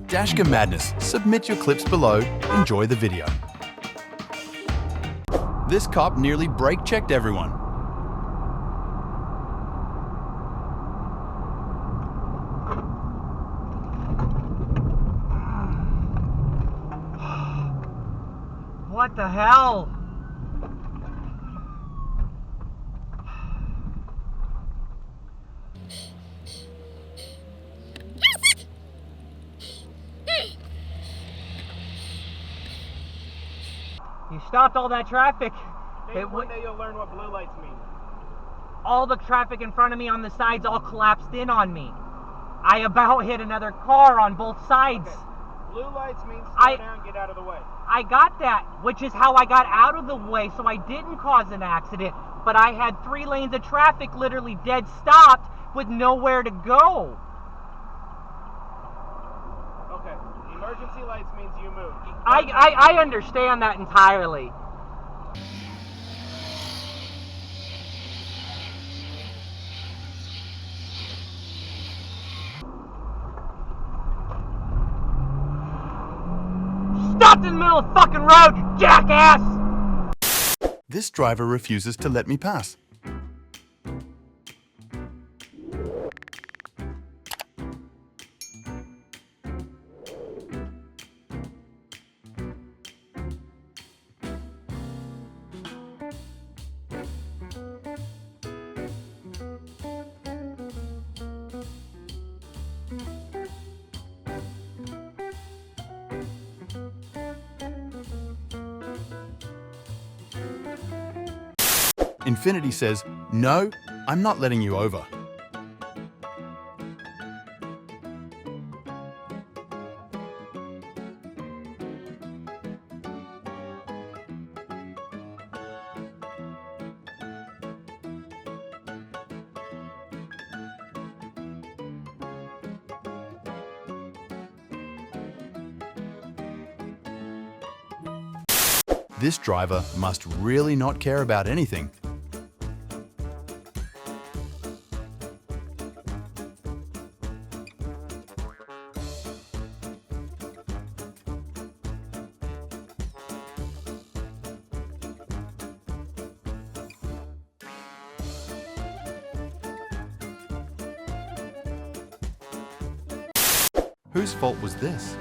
Dashcam Madness. Submit your clips below. Enjoy the video. This cop nearly brake-checked everyone. What the hell? You stopped all that traffic. One day you'll learn what blue lights mean. All the traffic in front of me on the sides all collapsed in on me. I about hit another car on both sides. Okay. Blue lights mean slow down, get out of the way. I got that, which is how I got out of the way so I didn't cause an accident. But I had 3 lanes of traffic literally dead stopped with nowhere to go. Okay, emergency lights means you move. I understand that entirely. Stopped in the middle of the fucking road, you jackass! This driver refuses to let me pass. Infinity says, "No, I'm not letting you over." This driver must really not care about anything. Whose fault was this?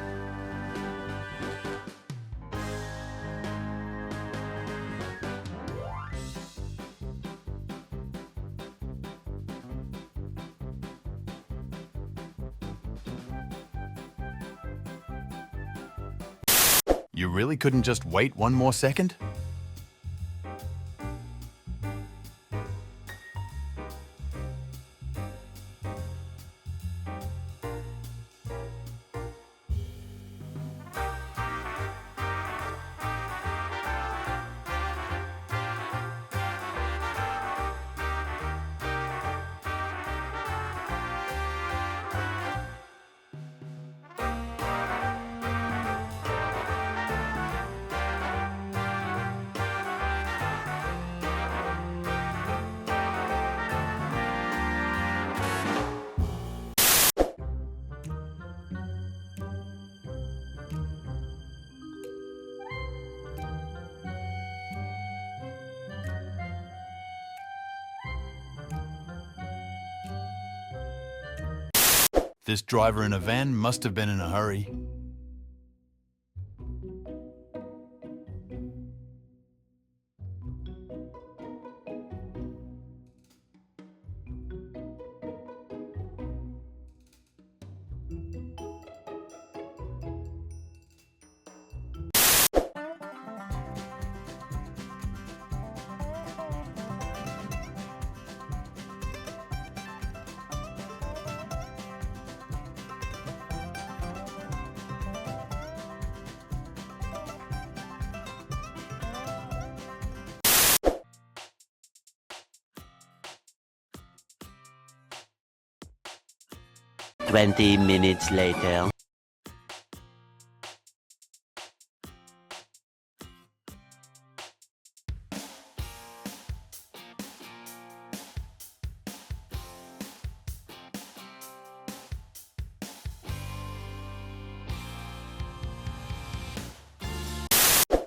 You really couldn't just wait one more second? This driver in a van must have been in a hurry. Twenty minutes later.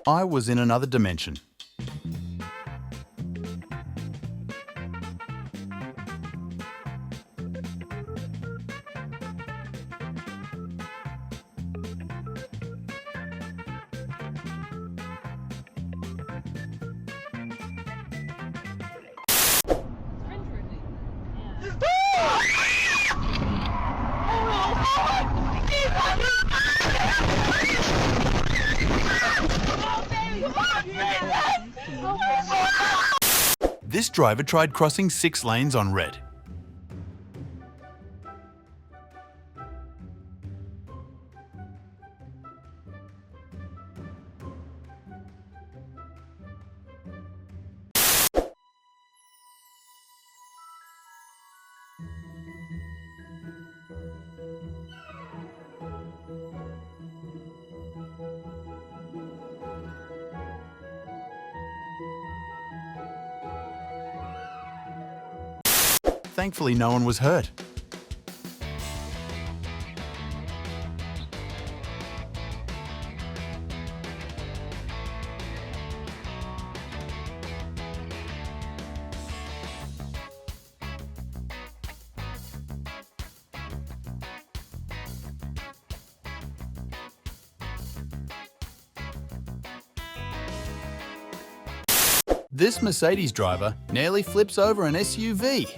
I was in another dimension. This driver tried crossing 6 lanes on red. Thankfully, no one was hurt. This Mercedes driver nearly flips over an SUV.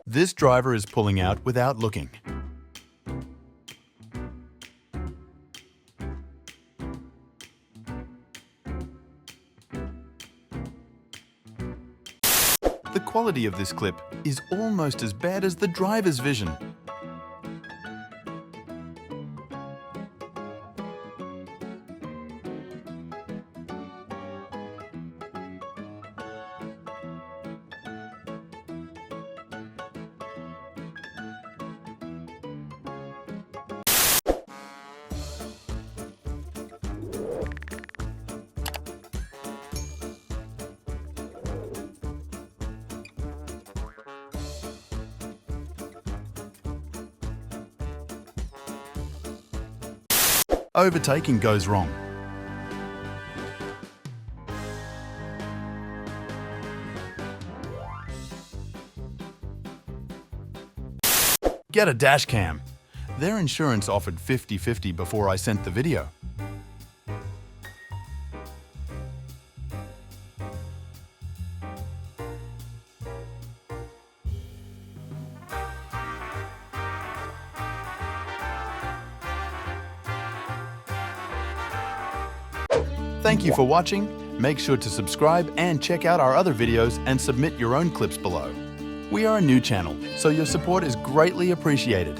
This driver is pulling out without looking. The quality of this clip is almost as bad as the driver's vision. Overtaking goes wrong. Get a Dashcam. Their insurance offered 50-50 before I sent the video. Thank you for watching. Make sure to subscribe and check out our other videos and submit your own clips below. We are a new channel, so your support is greatly appreciated.